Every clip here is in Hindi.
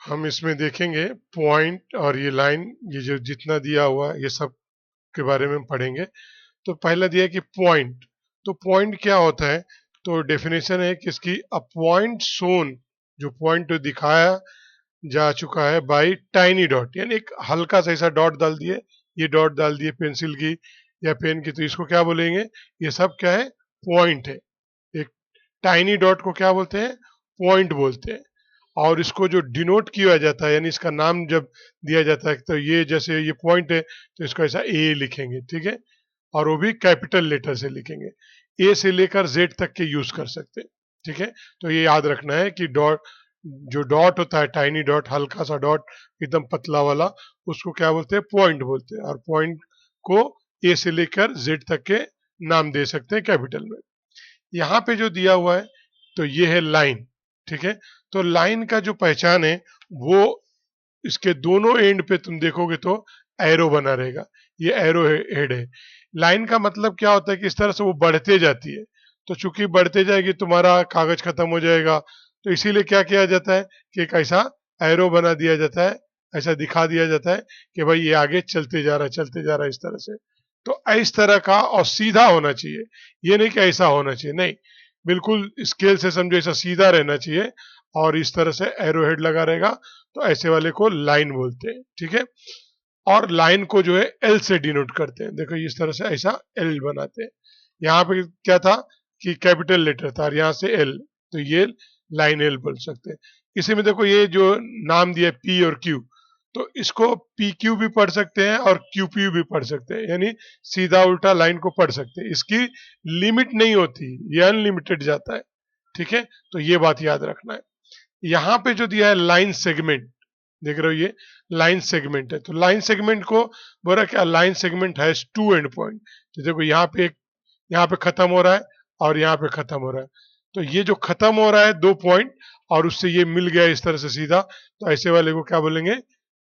हम इसमें देखेंगे पॉइंट और ये लाइन, ये जो जितना दिया हुआ है ये सब के बारे में हम पढ़ेंगे। तो पहला दिया है कि पॉइंट। तो पॉइंट क्या होता है? तो डेफिनेशन है कि इसकी अ पॉइंट शोन, जो पॉइंट दिखाया जा चुका है बाई टाइनी डॉट, यानी एक हल्का सा ऐसा डॉट डाल दिए, ये डॉट डाल दिए पेंसिल की या पेन की, तो इसको क्या बोलेंगे? ये सब क्या है? पॉइंट है। एक टाइनी डॉट को क्या बोलते हैं? पॉइंट बोलते हैं। और इसको जो डिनोट किया जाता है, यानी इसका नाम जब दिया जाता है, तो ये जैसे ये पॉइंट है तो इसको ऐसा ए लिखेंगे, ठीक है? और वो भी कैपिटल लेटर से लिखेंगे। ए से लेकर जेड तक के यूज कर सकते हैं, ठीक है? तो ये याद रखना है कि डॉट, जो डॉट होता है टाइनी डॉट, हल्का सा डॉट एकदम पतला वाला, उसको क्या बोलते हैं? पॉइंट बोलते हैं। और पॉइंट को ए से लेकर जेड तक के नाम दे सकते हैं कैपिटल में। यहाँ पे जो दिया हुआ है तो ये है लाइन, ठीक है? तो लाइन का जो पहचान है वो इसके दोनों एंड पे तुम देखोगे तो एरो बना रहेगा। ये एरो हेड है। लाइन का मतलब क्या होता है कि इस तरह से वो बढ़ते जाती है। तो चूंकि बढ़ते जाएगी तुम्हारा कागज खत्म हो जाएगा, तो इसीलिए क्या किया जाता है कि एक ऐसा एरो बना दिया जाता है, ऐसा दिखा दिया जाता है कि भाई ये आगे चलते जा रहा है, चलते जा रहा है इस तरह से। तो इस तरह का और सीधा होना चाहिए, ये नहीं कि ऐसा होना चाहिए, नहीं, बिल्कुल स्केल से समझो ऐसा सीधा रहना चाहिए और इस तरह से एरो हेड लगा रहेगा, तो ऐसे वाले को लाइन बोलते हैं, ठीक है? और लाइन को जो है एल से डिनोट करते हैं। देखो इस तरह से ऐसा एल बनाते हैं। यहाँ पे क्या था कि कैपिटल लेटर था और यहाँ से एल, तो ये लाइन एल बोल सकते हैं। इसी में देखो ये जो नाम दिया पी और क्यू, तो इसको पी क्यू भी पढ़ सकते हैं और क्यू पी भी पढ़ सकते हैं, यानी सीधा उल्टा लाइन को पढ़ सकते हैं। इसकी लिमिट नहीं होती, ये अनलिमिटेड जाता है, ठीक है? तो ये बात याद रखना है। यहाँ पे जो दिया है लाइन सेगमेंट, देख रहे हो ये लाइन सेगमेंट है। तो लाइन सेगमेंट को बोला क्या? Line segment has two end point. तो देखो यहाँ पे एक, यहाँ पे खत्म हो रहा है और यहाँ पे खत्म हो रहा है। तो ये जो खत्म हो रहा है दो पॉइंट और उससे ये मिल गया इस तरह से सीधा, तो ऐसे वाले को क्या बोलेंगे?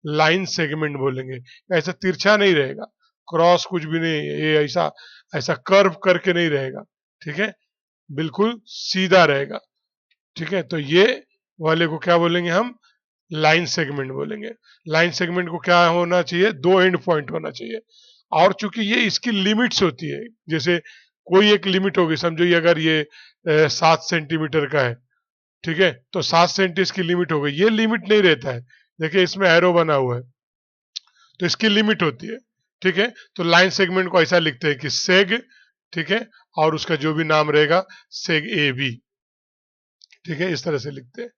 लाइन सेगमेंट बोलेंगे। ऐसा तिरछा नहीं रहेगा, क्रॉस कुछ भी नहीं, ये ऐसा ऐसा कर्व करके नहीं रहेगा, ठीक है? बिल्कुल सीधा रहेगा, ठीक है? तो ये वाले को क्या बोलेंगे हम? लाइन सेगमेंट बोलेंगे। लाइन सेगमेंट को क्या होना चाहिए? दो एंड पॉइंट होना चाहिए। और चूंकि ये इसकी लिमिट्स होती है, जैसे कोई एक लिमिट होगी, समझो ये अगर ये 7 सेंटीमीटर का है, ठीक है? तो 7 सेंटी इसकी लिमिट हो गई। ये लिमिट नहीं रहता है, देखिए इसमें एरो बना हुआ है, तो इसकी लिमिट होती है, ठीक है? तो लाइन सेगमेंट को ऐसा लिखते हैं कि सेग, ठीक है? और उसका जो भी नाम रहेगा सेग ए बी, ठीक है? इस तरह से लिखते हैं।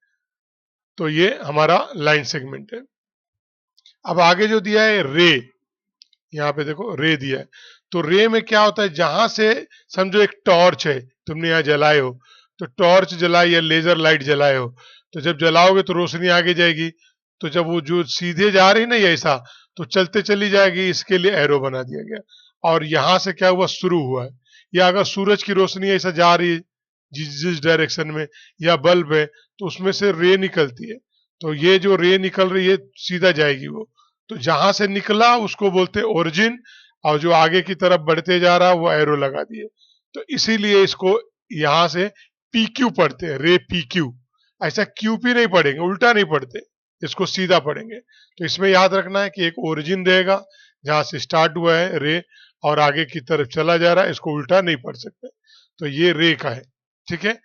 तो ये हमारा लाइन सेगमेंट है। अब आगे जो दिया है रे, यहाँ पे देखो रे दिया है। तो रे में क्या होता है? जहां से समझो एक टॉर्च है, तुमने यहाँ जलाए हो, तो टॉर्च जलाई या लेजर लाइट जलाए हो, तो जब जलाओगे तो रोशनी आगे जाएगी। तो जब वो जो सीधे जा रही ना ये ऐसा, तो चलते चली जाएगी, इसके लिए एरो बना दिया गया। और यहां से क्या हुआ? शुरू हुआ है। या अगर सूरज की रोशनी ऐसा जा रही है जिस जिस डायरेक्शन में, या बल्ब है, तो उसमें से रे निकलती है। तो ये जो रे निकल रही है सीधा जाएगी वो, तो जहां से निकला उसको बोलते हैं ओरिजिन, और जो आगे की तरफ बढ़ते जा रहा वो एरो लगा दिए। तो इसीलिए इसको यहां से पी क्यू पढ़ते हैं, रे पी क्यू। ऐसा क्यू पी नहीं पढ़ेंगे, उल्टा नहीं पढ़ते, इसको सीधा पढ़ेंगे। तो इसमें याद रखना है कि एक ओरिजिन रहेगा जहां से स्टार्ट हुआ है रे, और आगे की तरफ चला जा रहा है, इसको उल्टा नहीं पढ़ सकते। तो ये रे का है, ठीक है?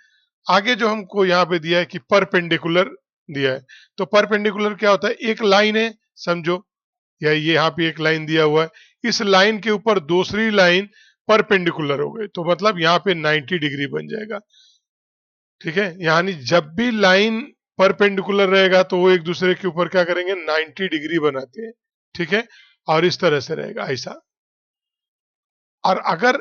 आगे जो हमको यहाँ पे दिया है कि परपेंडिकुलर दिया है। तो परपेंडिकुलर क्या होता है? एक लाइन है समझो, या ये यहाँ पे एक लाइन दिया हुआ है, इस लाइन के ऊपर दूसरी लाइन परपेंडिकुलर हो गई, तो मतलब यहाँ पे 90 डिग्री बन जाएगा, ठीक है? यानी जब भी लाइन परपेंडिकुलर रहेगा तो वो एक दूसरे के ऊपर क्या करेंगे? 90 डिग्री बनाते हैं, ठीक है? और इस तरह से रहेगा ऐसा। और अगर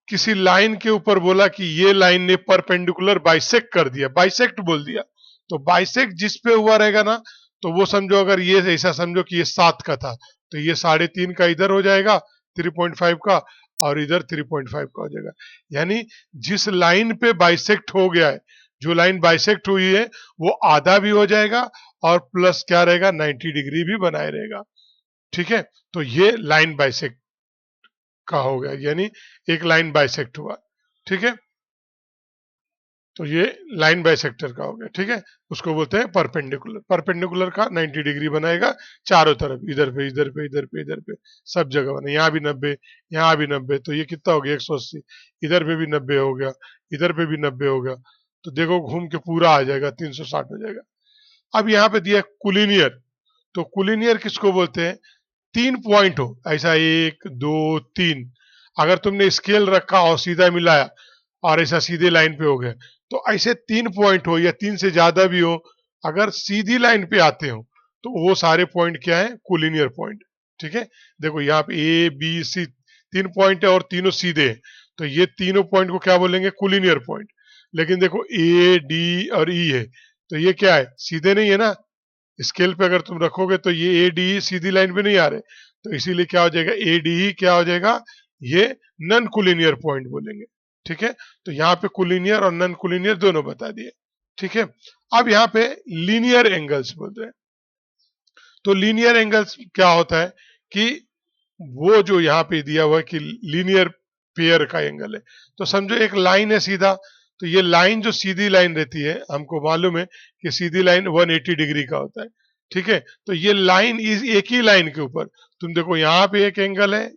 किसी लाइन के ऊपर बोला कि ये लाइन ने परपेंडिकुलर बाइसेक्ट कर दिया, बाइसेक्ट बोल दिया, तो बाइसेक्ट जिस पे हुआ रहेगा ना, तो वो समझो, अगर ये ऐसा समझो कि ये 7 का था, तो ये 3.5 का इधर हो जाएगा 3.5 का, और इधर 3.5 का हो जाएगा। यानी जिस लाइन पे बाइसेक्ट हो गया है, जो लाइन बाइसेक्ट हुई है, वो आधा भी हो जाएगा और प्लस क्या रहेगा? 90 डिग्री भी बनाए रहेगा, ठीक है? तो ये लाइन बाइसेक्ट का हो गया, यानी एक लाइन बाइसेक्ट हुआ, ठीक है? तो ये लाइन बाइसेक्टर का हो गया, ठीक है। उसको बोलते हैं परपेंडिकुलर। परपेंडिकुलर का 90 डिग्री बनाएगा चारों तरफ, इधर पे इधर पे इधर पे इधर पे, सब जगह बने, यहाँ भी 90, यहाँ भी 90, तो ये कितना हो गया 180। इधर पे भी 90 हो गया, इधर पे भी 90 हो गया, तो देखो घूम के पूरा आ जाएगा, 360 हो जाएगा। अब यहाँ पे दिया कुलिनियर। तो कुलिनियर किसको बोलते हैं? 3 पॉइंट हो ऐसा, 1 2 3, अगर तुमने स्केल रखा और सीधा मिलाया और ऐसा सीधे लाइन पे हो गया, तो ऐसे 3 पॉइंट हो या 3 से ज्यादा भी हो, अगर सीधी लाइन पे आते हो तो वो सारे पॉइंट क्या है? कोलिनियर पॉइंट, ठीक है। देखो यहाँ पे ए बी सी 3 पॉइंट है और तीनों सीधे हैं, तो ये तीनों पॉइंट को क्या बोलेंगे? Collinear point. लेकिन देखो ए डी और ई है, तो ये क्या है? सीधे नहीं है ना, स्केल पे अगर तुम रखोगे तो ये ए डी सीधी लाइन पे नहीं आ रहे, तो इसीलिए क्या हो जाएगा? ए डी क्या हो जाएगा? ये नन कुलिनियर पॉइंट बोलेंगे, ठीक है। तो यहाँ पे कुलिनियर और नन कुलिनियर दोनों बता दिए, ठीक है। अब यहाँ पे लीनियर एंगल्स बोलते हैं। तो लीनियर एंगल्स क्या होता है कि वो जो यहाँ पे दिया हुआ है कि लीनियर पेयर का एंगल है, तो समझो एक लाइन है सीधा, तो ये लाइन जो सीधी लाइन रहती है, हमको मालूम है कि सीधी लाइन 180 डिग्री का होता है, ठीक है। तो ये लाइन इस एक ही लाइन के ऊपर, तुम देखो यहाँ पे एक एंगल है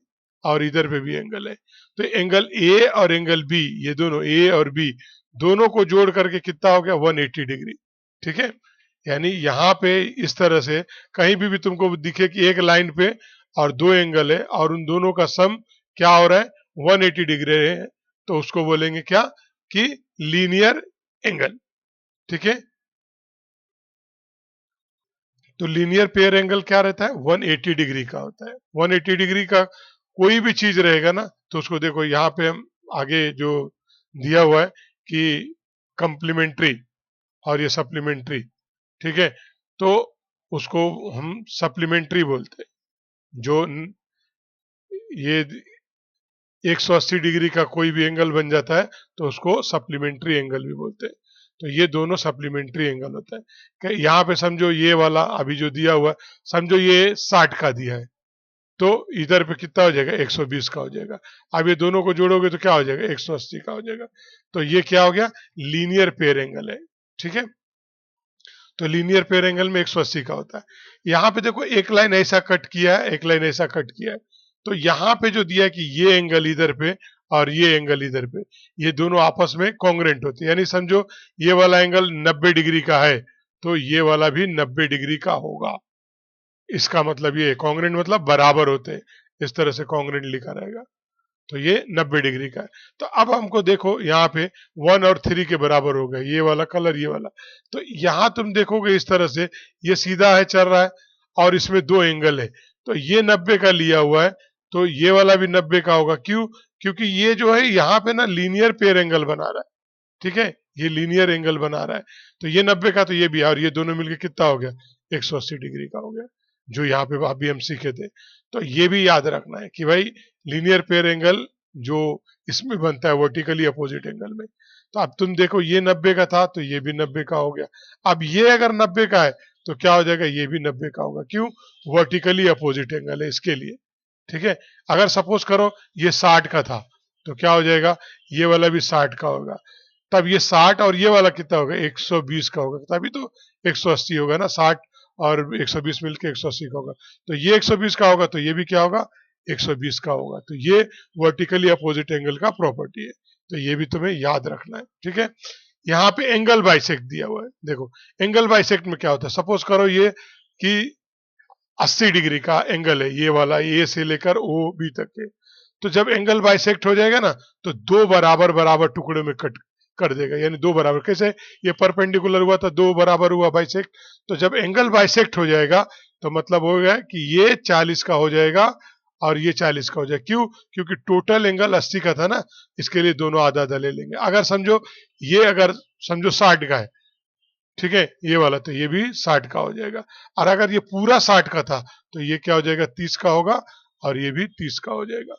और इधर पे भी एंगल है, तो एंगल ए और एंगल बी, ये दोनों ए और बी दोनों को जोड़ करके कितना हो गया? 180 डिग्री, ठीक है। यानी यहाँ पे इस तरह से कहीं भी तुमको दिखे कि एक लाइन पे और दो एंगल है और उन दोनों का सम क्या हो रहा है? 180 डिग्री है, तो उसको बोलेंगे क्या? कि लीनियर एंगल, ठीक है। तो लीनियर पेयर एंगल क्या रहता है? 180 डिग्री का होता है। 180 डिग्री का कोई भी चीज रहेगा ना, तो उसको देखो यहाँ पे हम आगे जो दिया हुआ है कि कंप्लीमेंट्री और ये सप्लीमेंट्री, ठीक है। तो उसको हम सप्लीमेंट्री बोलते हैं। जो ये 180 डिग्री का कोई भी एंगल बन जाता है तो उसको सप्लीमेंट्री एंगल भी बोलते हैं। तो ये दोनों सप्लीमेंट्री एंगल होता है। कि यहाँ पे समझो ये वाला अभी जो दिया हुआ है, समझो ये 60 का दिया है, तो इधर पे कितना हो जाएगा? 120 का हो जाएगा। अब ये दोनों को जोड़ोगे तो क्या हो जाएगा? 180 का हो जाएगा। तो ये क्या हो गया? लीनियर पेयर एंगल है, ठीक है। तो लीनियर पेयर एंगल में 180 का होता है। यहाँ पे देखो एक लाइन ऐसा कट किया है, एक लाइन ऐसा कट किया है, तो यहाँ पे जो दिया है कि ये एंगल इधर पे और ये एंगल इधर पे, ये दोनों आपस में कॉन्ग्रेंट होते हैं। यानी समझो ये वाला एंगल 90 डिग्री का है, तो ये वाला भी 90 डिग्री का होगा। इसका मतलब ये कॉन्ग्रेंट मतलब बराबर होते हैं, इस तरह से कॉन्ग्रेंट लिखा रहेगा। तो ये 90 डिग्री का है। तो अब हमको देखो यहाँ पे 1 और 3 के बराबर हो गया, ये वाला कलर ये वाला। तो यहाँ तुम देखोगे इस तरह से ये सीधा है, चल रहा है, और इसमें दो एंगल है, तो ये 90 का लिया हुआ है, तो ये वाला भी 90 का होगा। क्यों? क्योंकि ये जो है यहाँ पे ना लीनियर पेयर एंगल बना रहा है, ठीक है। ये लीनियर एंगल बना रहा है, तो ये 90 का तो ये भी है, और ये दोनों मिलकर कितना हो गया? 180 डिग्री का हो गया, जो यहाँ पे अभी हम सीखे थे। तो ये भी याद रखना है कि भाई लीनियर पेयर एंगल जो इसमें बनता है वर्टिकली अपोजिट एंगल में। तो अब तुम देखो ये 90 का था तो ये भी 90 का हो गया। अब ये अगर 90 का है तो क्या हो जाएगा? ये भी 90 का होगा। क्यों? वर्टिकली अपोजिट एंगल है इसके लिए, ठीक है। अगर सपोज करो ये 60 का था, तो क्या हो जाएगा? ये वाला भी 60 का होगा। तब ये 60 और ये वाला कितना होगा? 120 का होगा, तभी तो 180 होगा ना। 60 और 120 मिलकर 180 का होगा, तो ये 120 का होगा, तो ये भी क्या होगा? 120 का होगा। तो ये वर्टिकली अपोजिट एंगल का प्रॉपर्टी है, तो ये भी तुम्हें याद रखना है, ठीक है। यहाँ पे एंगल बाइसेक्ट दिया हुआ है। देखो एंगल बाइसेक्ट में क्या होता है? सपोज करो ये कि 80 डिग्री का एंगल है, ये वाला ए से लेकर ओ बी तक के। तो जब एंगल बाइसेक्ट हो जाएगा ना, तो दो बराबर बराबर टुकड़े में कट कर देगा। यानी दो बराबर कैसे? ये परपेंडिकुलर हुआ था, दो बराबर हुआ बाइसेक्ट। तो जब एंगल बाइसेक्ट हो जाएगा तो मतलब हो गया कि ये 40 का हो जाएगा और ये 40 का हो जाएगा। क्यों? क्योंकि टोटल एंगल 80 का था ना, इसके लिए दोनों आधा आधा ले लेंगे। अगर समझो ये अगर समझो 60 का है, ठीक है, ये वाला, तो ये भी 60 का हो जाएगा। और अगर ये पूरा 60 का था तो ये क्या हो जाएगा? 30 का होगा, और ये भी 30 का हो जाएगा।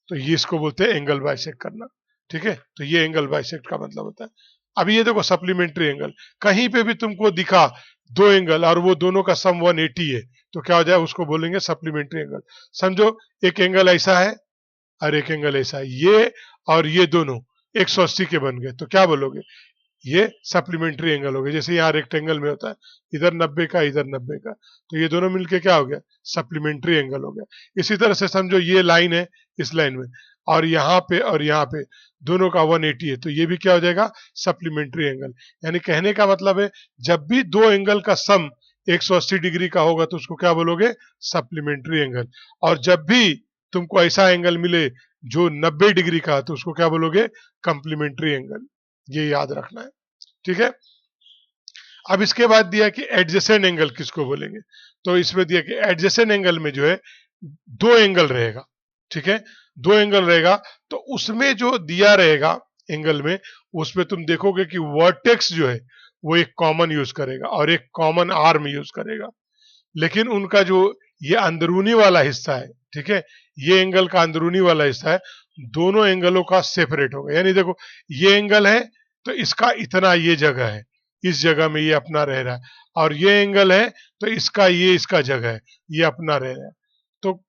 तो ये इसको बोलते हैं एंगल बाइसेक्ट करना, ठीक है। तो ये एंगल बाइसेक्ट का मतलब होता है। अभी ये देखो सप्लीमेंट्री एंगल, कहीं पे भी तुमको दिखा दो एंगल और वो दोनों का सम 180 है, तो क्या हो जाए? उसको बोलेंगे सप्लीमेंट्री एंगल। समझो एक एंगल ऐसा है और एक एंगल ऐसा है, ये और ये दोनों 180 के बन गए, तो क्या बोलोगे? ये सप्लीमेंट्री एंगल हो गया। जैसे यहाँ रेक्टेंगल में होता है, इधर 90 का, इधर 90 का, तो ये दोनों मिलके क्या हो गया, सप्लीमेंट्री एंगल हो गया। इसी तरह से समझो ये लाइन है, इस लाइन में और यहाँ पे दोनों का 180 है, तो ये भी क्या हो जाएगा, सप्लीमेंट्री एंगल। यानी कहने का मतलब है जब भी दो एंगल का सम 180 डिग्री का होगा तो उसको क्या बोलोगे, सप्लीमेंट्री एंगल। और जब भी तुमको ऐसा एंगल मिले जो 90 डिग्री का, तो उसको क्या बोलोगे, कंप्लीमेंट्री एंगल। ये याद रखना है, ठीक है। अब इसके बाद दिया कि एडजेसेंट एंगल किसको बोलेंगे, तो इसमें दिया कि एडजेसेंट एंगल में जो है दो एंगल रहेगा, ठीक है, दो एंगल रहेगा, तो उसमें जो दिया रहेगा एंगल में, उसमें तुम देखोगे कि वर्टेक्स जो है वो एक कॉमन यूज करेगा और एक कॉमन आर्म यूज करेगा। लेकिन उनका जो ये अंदरूनी वाला हिस्सा है, ठीक है, ये एंगल का अंदरूनी वाला हिस्सा है, दोनों एंगलों का सेपरेट होगा। यानी देखो ये एंगल है तो इसका इतना ये जगह है, इस जगह में ये अपना रह रहा है, और ये एंगल है तो इसका ये इसका जगह है, ये अपना रह रहा है। तो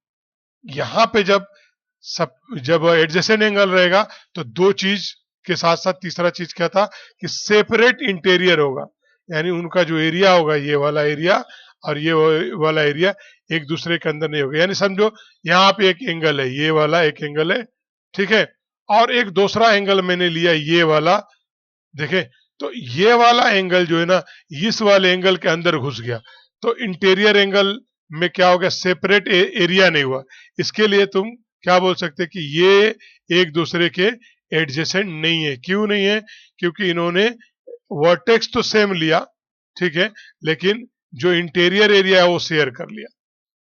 यहाँ पे जब एडजेसेंट एंगल रहेगा तो दो चीज के साथ साथ तीसरा चीज क्या था कि सेपरेट इंटीरियर होगा। यानी उनका जो एरिया होगा, ये वाला एरिया और ये वाला एरिया एक दूसरे के अंदर नहीं होगा। यानी समझो यहाँ पे एक एंगल है, ये वाला एक एंगल है, ठीक है, और एक दूसरा एंगल मैंने लिया ये वाला, देखें, तो ये वाला एंगल जो है ना, इस वाले एंगल के अंदर घुस गया, तो इंटीरियर एंगल में क्या हो गया, सेपरेट एरिया नहीं हुआ। इसके लिए तुम क्या बोल सकते कि ये एक दूसरे के एडजेसेंट नहीं है। क्यों नहीं है, क्योंकि इन्होंने वर्टेक्स तो सेम लिया, ठीक है, लेकिन जो इंटीरियर एरिया है वो शेयर कर लिया।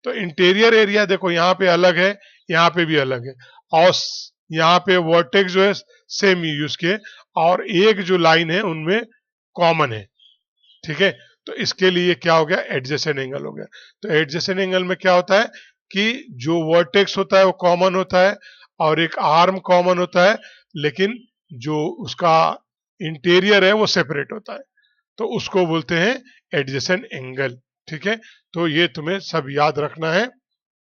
तो इंटीरियर एरिया देखो यहाँ पे अलग है, यहाँ पे भी अलग है, और यहाँ पे वर्टेक्स जो है सेम यूज के, और एक जो लाइन है उनमें कॉमन है, ठीक है। तो इसके लिए क्या हो गया, एडजेसेंट एंगल हो गया। तो एडजेसेंट एंगल में क्या होता है कि जो वर्टेक्स होता है वो कॉमन होता है और एक आर्म कॉमन होता है, लेकिन जो उसका इंटीरियर है वो सेपरेट होता है, तो उसको बोलते हैं एडजेसेंट एंगल, ठीक है। तो ये तुम्हें सब याद रखना है।